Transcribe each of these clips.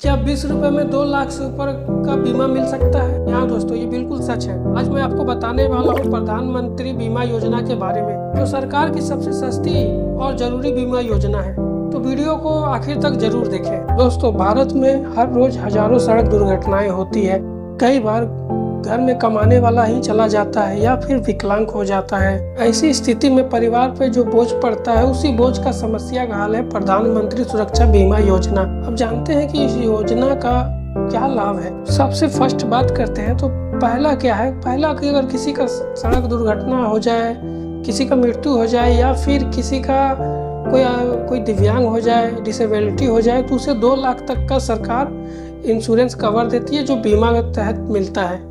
क्या 20 रुपए में 2 लाख से ऊपर का बीमा मिल सकता है? हाँ दोस्तों, ये बिल्कुल सच है। आज मैं आपको बताने वाला हूँ प्रधानमंत्री बीमा योजना के बारे में, जो सरकार की सबसे सस्ती और जरूरी बीमा योजना है। तो वीडियो को आखिर तक जरूर देखें। दोस्तों, भारत में हर रोज हजारों सड़क दुर्घटनाएं होती है। कई बार घर में कमाने वाला ही चला जाता है या फिर विकलांग हो जाता है। ऐसी स्थिति में परिवार पे जो बोझ पड़ता है, उसी बोझ का समस्या का हल है प्रधानमंत्री सुरक्षा बीमा योजना। अब जानते हैं कि इस योजना का क्या लाभ है। सबसे फर्स्ट बात करते हैं तो पहला क्या है। पहला कि अगर किसी का सड़क दुर्घटना हो जाए, किसी का मृत्यु हो जाए या फिर किसी का कोई दिव्यांग हो जाए, डिसेबिलिटी हो जाए, तो उसे 2 लाख तक का सरकार इंश्योरेंस कवर देती है, जो बीमा के तहत मिलता है।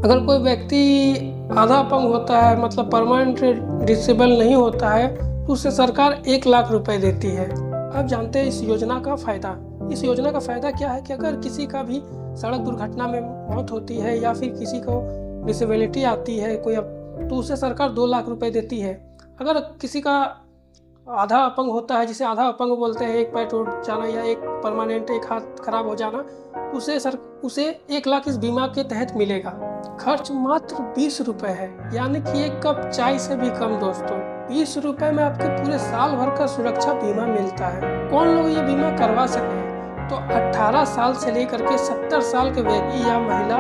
अगर कोई व्यक्ति आधा अपंग होता है, मतलब परमानेंट डिसेबल नहीं होता है, तो उसे सरकार 1 लाख रुपए देती है। अब जानते हैं इस योजना का फायदा। इस योजना का फायदा क्या है कि अगर किसी का भी सड़क दुर्घटना में मौत होती है या फिर किसी को डिसेबिलिटी आती है कोई, तो उसे सरकार 2 लाख रुपए देती है। अगर किसी का आधा अपंग होता है, जिसे आधा अपंग बोलते हैं, एक पैर टूट जाना या एक परमानेंट एक हाथ खराब हो जाना, उसे 1 लाख इस बीमा के तहत मिलेगा। खर्च मात्र 20 रुपए है, यानी कि 1 कप चाय से भी कम। दोस्तों, 20 रुपए में आपके पूरे साल भर का सुरक्षा बीमा मिलता है। कौन लोग ये बीमा करवा सकते हैं? तो 18 साल से लेकर के 70 साल के व्यक्ति या महिला,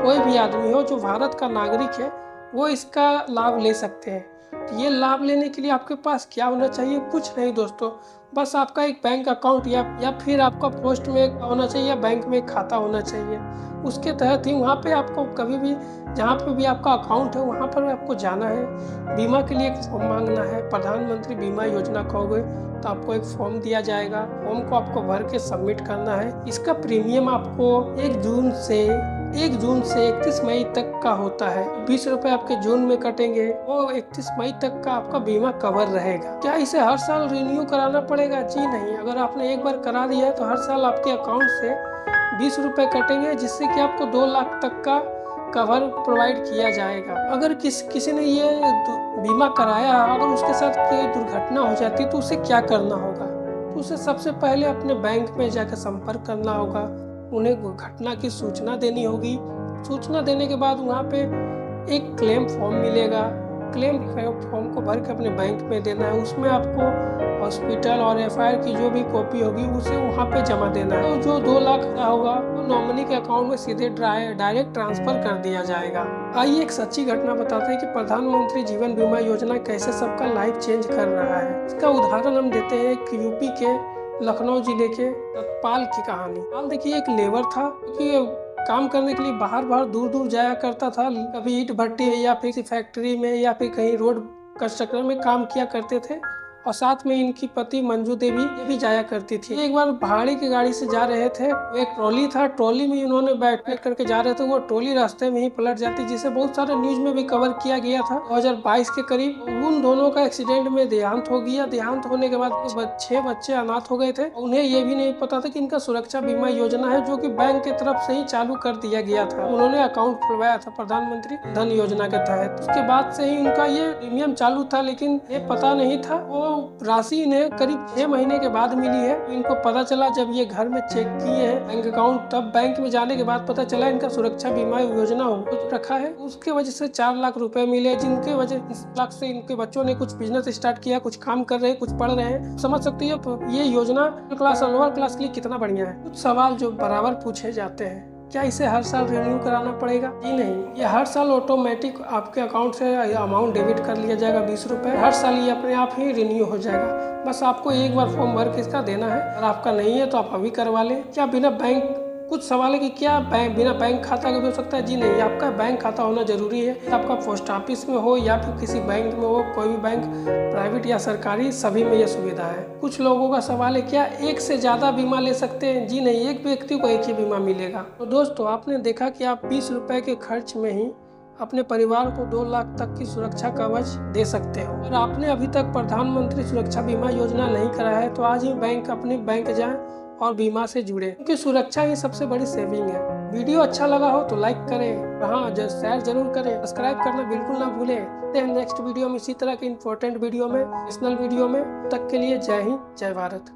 कोई भी आदमी हो जो भारत का नागरिक है, वो इसका लाभ ले सकते हैं। तो ये लाभ लेने के लिए आपके पास क्या होना चाहिए? कुछ नहीं दोस्तों, बस आपका एक बैंक अकाउंट या फिर आपका पोस्ट में होना चाहिए या बैंक में एक खाता होना चाहिए। उसके तहत ही वहाँ पे आपको कभी भी, जहाँ पे भी आपका अकाउंट है, वहाँ पर आपको जाना है। बीमा के लिए एक फॉर्म मांगना है। प्रधानमंत्री बीमा योजना कहोगे तो आपको एक फॉर्म दिया जाएगा। फॉर्म को आपको भर के सबमिट करना है। इसका प्रीमियम आपको 1 जून से 31 मई तक का होता है। 20 रुपए आपके जून में कटेंगे, वो 31 मई तक का आपका बीमा कवर रहेगा। क्या इसे हर साल रिन्यू कराना पड़ेगा? जी नहीं। अगर आपने एक बार करा दिया है तो हर साल आपके अकाउंट से 20 रुपए कटेंगे, जिससे कि आपको 2 लाख तक का कवर प्रोवाइड किया जाएगा। अगर किसी ने ये बीमा कराया, अगर उसके साथ कोई दुर्घटना हो जाती है तो उसे क्या करना होगा? तो उसे सबसे पहले अपने बैंक में जाकर संपर्क करना होगा। उन्हें घटना की सूचना देनी होगी। सूचना देने के बाद वहाँ पे एक क्लेम फॉर्म मिलेगा। क्लेम फॉर्म को भर के अपने बैंक में देना है। उसमें आपको हॉस्पिटल और एफआईआर की जो भी कॉपी होगी उसे वहाँ पे जमा देना है। तो जो 2 लाख का होगा वो नॉमिनी के अकाउंट में सीधे डायरेक्ट ट्रांसफर कर दिया जाएगा। आइए एक सच्ची घटना बताते हैं कि प्रधानमंत्री जीवन बीमा योजना कैसे सबका लाइफ चेंज कर रहा है। इसका उदाहरण हम देते हैं कि यूपी के लखनऊ जिले के सतपाल की कहानी। पाल देखिए, एक लेबर था कि काम करने के लिए बाहर दूर जाया करता था। कभी ईंट भट्टी या फिर किसी फैक्ट्री में या फिर कहीं रोड कंस्ट्रक्शन में काम किया करते थे, और साथ में इनकी पति मंजू देवी ये भी जाया करती थी। एक बार भाड़े की गाड़ी से जा रहे थे, एक ट्रॉली था, ट्रॉली में इन्होंने बैठ करके जा रहे थे, वो ट्रॉली रास्ते में ही पलट जाती, जिसे बहुत सारे न्यूज में भी कवर किया गया था। 2022 के करीब उन दोनों का एक्सीडेंट में देहांत हो गया। देहांत होने के बाद 6 बच्चे अनाथ हो गए थे। उन्हें ये भी नहीं पता था कि इनका सुरक्षा बीमा योजना है, जो कि बैंक की तरफ से ही चालू कर दिया गया था। उन्होंने अकाउंट खुलवाया था प्रधानमंत्री धन योजना के तहत। उसके बाद से ही उनका ये प्रीमियम चालू था, लेकिन ये पता नहीं था। वो राशि इन्हें करीब 6 महीने के बाद मिली है। इनको पता चला जब ये घर में चेक किए हैं बैंक अकाउंट, तब बैंक में जाने के बाद पता चला इनका सुरक्षा बीमा योजना हो रखा है। उसके वजह से 4 लाख रुपए मिले, जिनके वजह लाख से इनके बच्चों ने कुछ बिजनेस स्टार्ट किया, कुछ काम कर रहे हैं, कुछ पढ़ रहे हैं। समझ सकते हो ये योजना क्लास और लोअर क्लास के लिए कितना बढ़िया है। कुछ सवाल जो बराबर पूछे जाते हैं, क्या इसे हर साल रिन्यू कराना पड़ेगा? जी नहीं, ये हर साल ऑटोमेटिक आपके अकाउंट से अमाउंट डेबिट कर लिया जाएगा 20 रुपए। हर साल ये अपने आप ही रिन्यू हो जाएगा। बस आपको एक बार फॉर्म भर के इसका देना है। अगर आपका नहीं है तो आप अभी करवा लें। क्या बिना बैंक, कुछ सवाल है कि क्या बिना बैंक खाता के भी हो सकता है? जी नहीं, आपका बैंक खाता होना जरूरी है। आपका पोस्ट ऑफिस में हो या फिर किसी बैंक में हो, कोई भी बैंक प्राइवेट या सरकारी, सभी में यह सुविधा है। कुछ लोगों का सवाल है, क्या एक से ज्यादा बीमा ले सकते हैं? जी नहीं, एक व्यक्ति को एक ही बीमा मिलेगा। तो दोस्तों, आपने देखा कि आप 20 रुपए के खर्च में ही अपने परिवार को 2 लाख तक की सुरक्षा कवच दे सकते हो। अगर आपने अभी तक प्रधानमंत्री सुरक्षा बीमा योजना नहीं कराया है तो आज ही अपने बैंक जाएं और बीमा से जुड़े, क्योंकि सुरक्षा ही सबसे बड़ी सेविंग है। वीडियो अच्छा लगा हो तो लाइक करें, हाँ शेयर जरूर करें, सब्सक्राइब करना बिल्कुल ना भूलें। नेक्स्ट वीडियो में इसी तरह के इंपॉर्टेंट वीडियो में, नेशनल वीडियो में, तक के लिए जय हिंद, जय भारत।